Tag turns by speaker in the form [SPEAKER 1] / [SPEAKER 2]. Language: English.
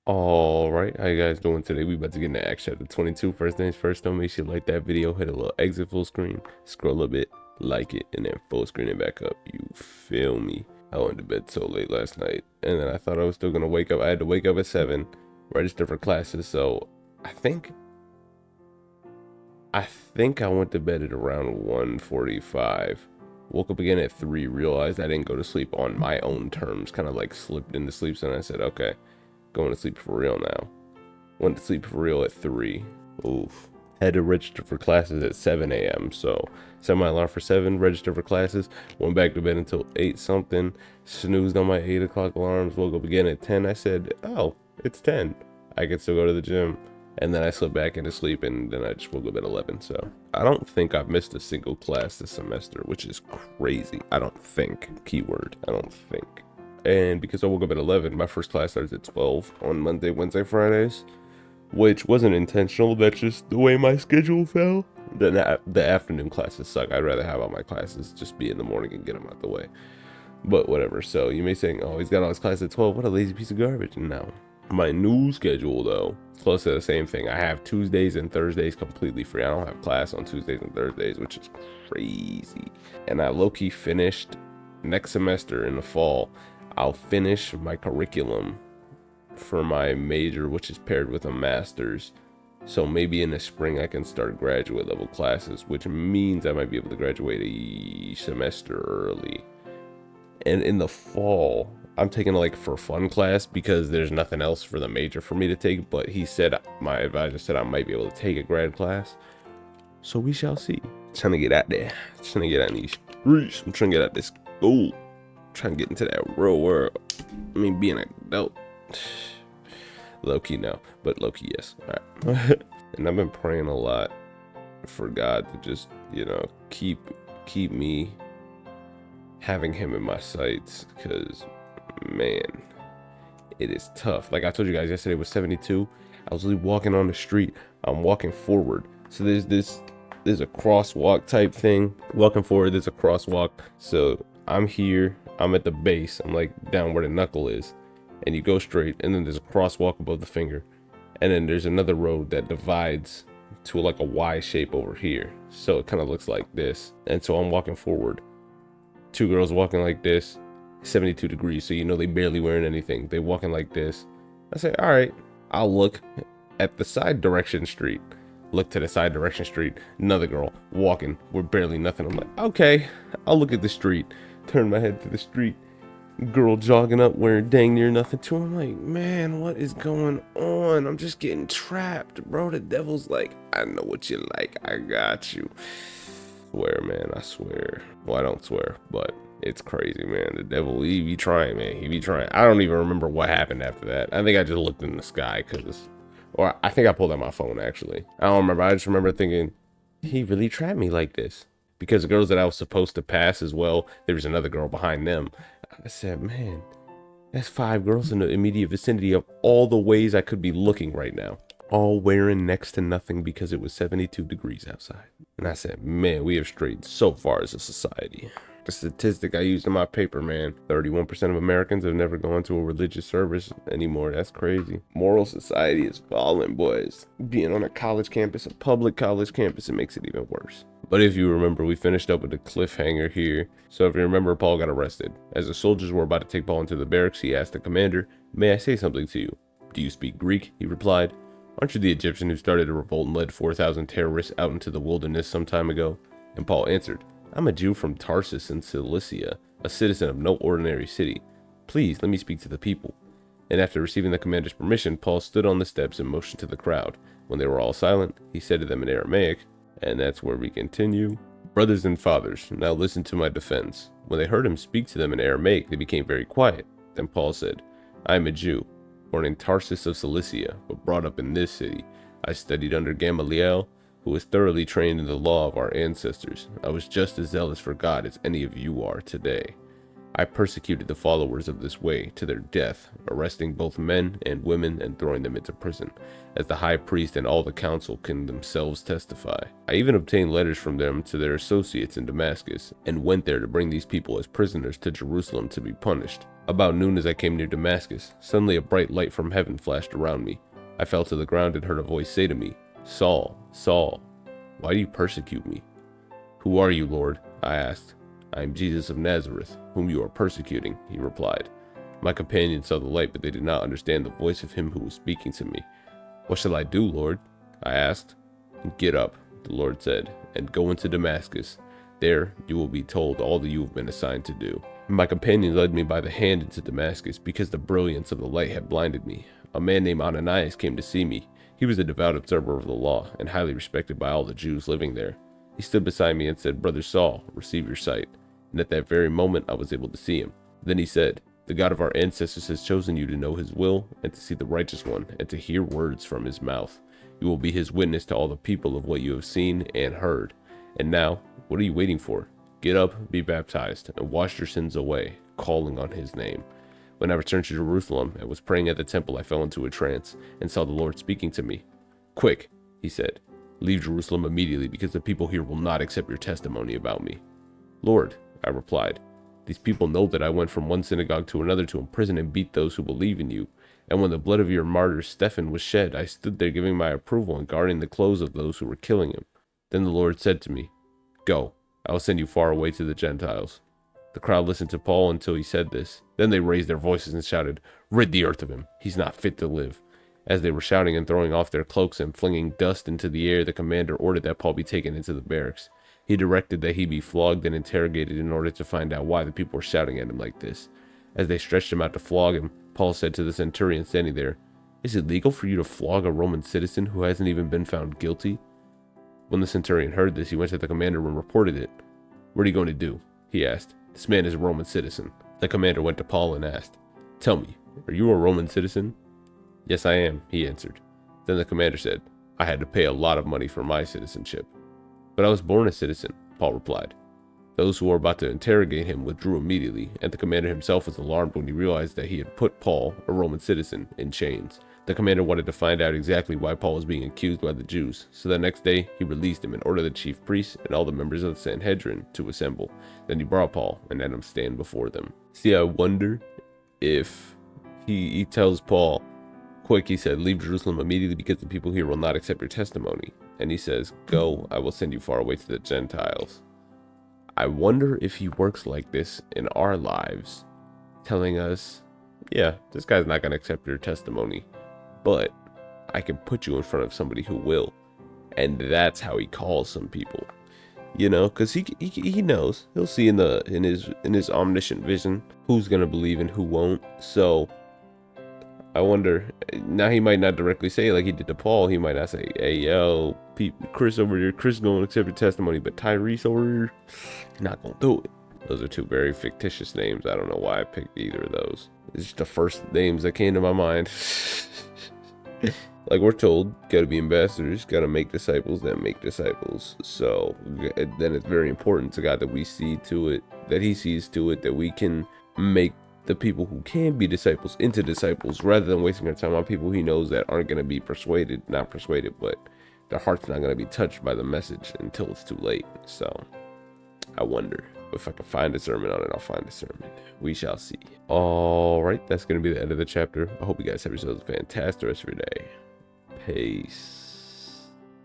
[SPEAKER 1] All right, how you guys doing today? We about to get into Acts chapter 22. First things first, though, make sure you like that video, hit a little exit full screen, scroll a bit, like it, and then full screen it back up. You feel me? I went to bed so late last night, and then I thought I was still gonna wake up. I had to wake up at 7, register for classes. So I think I went to bed at around 1:45. Woke up again at 3, realized I didn't go to sleep on my own terms, kind of like slipped into sleep. So then I said, okay, going to sleep for real now. Went to sleep for real at 3. Oof. Had to register for classes at 7 a.m. So set my alarm for 7, register for classes, went back to bed until 8 something, snoozed on my 8 o'clock alarms, woke up again at 10. I said, oh, it's 10. I can still go to the gym. And then I slipped back into sleep, and then I just woke up at 11. So I don't think I've missed a single class this semester, which is crazy. I don't think. Keyword, I don't think. And because I woke up at 11, my first class starts at 12 on Monday, Wednesday, Fridays, which wasn't intentional. That's just the way my schedule fell. The afternoon classes suck. I'd rather have all my classes just be in the morning and get them out the way. But whatever. So you may say, oh, he's got all his classes at 12. What a lazy piece of garbage. No. My new schedule, though, close to the same thing. I have Tuesdays and Thursdays completely free. I don't have class on Tuesdays and Thursdays, which is crazy. And I low-key finished next semester in the fall. I'll finish my curriculum for my major, which is paired with a master's. So maybe in the spring I can start graduate level classes, which means I might be able to graduate a semester early. And in the fall, I'm taking like for fun class because there's nothing else for the major for me to take. But he said, my advisor said I might be able to take a grad class. So we shall see. Trying to get out there. Trying to get out in these streets. I'm trying to get out this school. Trying to get into that real world. I mean, being an adult. Low key no, but low key yes. All right. And I've been praying a lot for God to just, keep me having him in my sights, because man, it is tough. Like I told you guys yesterday, was 72. I was literally walking on the street. I'm walking forward. So there's a crosswalk type thing. Walking forward, there's a crosswalk. So I'm here. I'm at the base. I'm like down where the knuckle is. And you go straight, and then there's a crosswalk above the finger. And then there's another road that divides to like a Y shape over here. So it kind of looks like this. And so I'm walking forward. 2 girls walking like this, 72 degrees. So they barely wearing anything. They walking like this. I say, all right, I'll look at the side direction street. Look to the side direction street. Another girl walking. We're barely nothing. I'm like, okay, I'll look at the street. Turn my head to the street. Girl jogging up wearing dang near nothing too. I'm like, man, what is going on? I'm just getting trapped, bro. The devil's like, I know what you like. I got you. Swear, man, I swear. Well, I don't swear, but it's crazy, man. The devil, he be trying, man. He be trying. I don't even remember what happened after that. I think I just looked in the sky or I think I pulled out my phone, actually. I don't remember. I just remember thinking, he really trapped me like this. Because the girls that I was supposed to pass as well, there was another girl behind them. I said, man, that's 5 girls in the immediate vicinity of all the ways I could be looking right now. All wearing next to nothing because it was 72 degrees outside. And I said, man, we have strayed so far as a society. The statistic I used in my paper, man, 31% of Americans have never gone to a religious service anymore. That's crazy. Moral society is falling, boys. Being on a college campus, a public college campus, it makes it even worse. But if you remember, we finished up with a cliffhanger here. So if you remember, Paul got arrested. As the soldiers were about to take Paul into the barracks, he asked the commander, may I say something to you? Do you speak Greek? He replied. Aren't you the Egyptian who started a revolt and led 4,000 terrorists out into the wilderness some time ago? And Paul answered, I'm a Jew from Tarsus in Cilicia, a citizen of no ordinary city. Please let me speak to the people. And after receiving the commander's permission, Paul stood on the steps and motioned to the crowd. When they were all silent, he said to them in Aramaic, and that's where we continue. Brothers and fathers, now listen to my defense. When they heard him speak to them in Aramaic, they became very quiet. Then Paul said, I am a Jew, born in Tarsus of Cilicia, but brought up in this city. I studied under Gamaliel, who was thoroughly trained in the law of our ancestors. I was just as zealous for God as any of you are today. I persecuted the followers of this way to their death, arresting both men and women and throwing them into prison, as the high priest and all the council can themselves testify. I even obtained letters from them to their associates in Damascus, and went there to bring these people as prisoners to Jerusalem to be punished. About noon, as I came near Damascus, suddenly a bright light from heaven flashed around me. I fell to the ground and heard a voice say to me, "Saul, Saul, why do you persecute me?" "Who are you, Lord?" I asked. "I am Jesus of Nazareth, whom you are persecuting," he replied. My companions saw the light, but they did not understand the voice of him who was speaking to me. "What shall I do, Lord?" I asked. "Get up," the Lord said, "and go into Damascus. There you will be told all that you have been assigned to do." My companions led me by the hand into Damascus, because the brilliance of the light had blinded me. A man named Ananias came to see me. He was a devout observer of the law, and highly respected by all the Jews living there. He stood beside me and said, "Brother Saul, receive your sight." And at that very moment I was able to see him. Then he said, "The God of our ancestors has chosen you to know his will, and to see the righteous one, and to hear words from his mouth. You will be his witness to all the people of what you have seen and heard. And now, what are you waiting for? Get up, be baptized, and wash your sins away, calling on his name." When I returned to Jerusalem and was praying at the temple, I fell into a trance, and saw the Lord speaking to me. "Quick," he said, "leave Jerusalem immediately, because the people here will not accept your testimony about me." "Lord," I replied, "these people know that I went from one synagogue to another to imprison and beat those who believe in you. And when the blood of your martyr Stephen was shed, I stood there giving my approval and guarding the clothes of those who were killing him." Then the Lord said to me, "Go, I will send you far away to the Gentiles." The crowd listened to Paul until he said this. Then they raised their voices and shouted, "Rid the earth of him. He's not fit to live." As they were shouting and throwing off their cloaks and flinging dust into the air, the commander ordered that Paul be taken into the barracks. He directed that he be flogged and interrogated in order to find out why the people were shouting at him like this. As they stretched him out to flog him, Paul said to the centurion standing there, "Is it legal for you to flog a Roman citizen who hasn't even been found guilty?" When the centurion heard this, he went to the commander and reported it. "What are you going to do?" he asked. "This man is a Roman citizen." The commander went to Paul and asked, "Tell me, are you a Roman citizen?" "Yes, I am," he answered. Then the commander said, "I had to pay a lot of money for my citizenship." "But I was born a citizen," Paul replied. Those who were about to interrogate him withdrew immediately, and the commander himself was alarmed when he realized that he had put Paul, a Roman citizen, in chains. The commander wanted to find out exactly why Paul was being accused by the Jews, so the next day he released him and ordered the chief priests and all the members of the Sanhedrin to assemble. Then he brought Paul and had him stand before them. See, I wonder if he tells Paul, "Quick," he said, "leave Jerusalem immediately, because the people here will not accept your testimony." And he says, "Go, I will send you far away to the Gentiles." I wonder if he works like this in our lives, telling us, "Yeah, this guy's not going to accept your testimony, but I can put you in front of somebody who will." And that's how he calls some people, because he knows, he'll see in his omniscient vision who's going to believe and who won't. So I wonder, now he might not directly say like he did to Paul. He might not say, "Hey, yo, Chris over here, Chris going to accept your testimony, but Tyrese over here, he's not going to do it." Those are two very fictitious names. I don't know why I picked either of those. It's just the first names that came to my mind. Like we're told, gotta be ambassadors, gotta make disciples that make disciples. So then it's very important to God that we see to it, that he sees to it that we can make the people who can be disciples into disciples, rather than wasting our time on people he knows that aren't going to be not persuaded, but their heart's not going to be touched by the message until it's too late. So I wonder if I can find a sermon on it. I'll find a sermon. We shall see. All right, that's going to be the end of the chapter. I hope you guys have yourselves a fantastic rest of your day. Peace.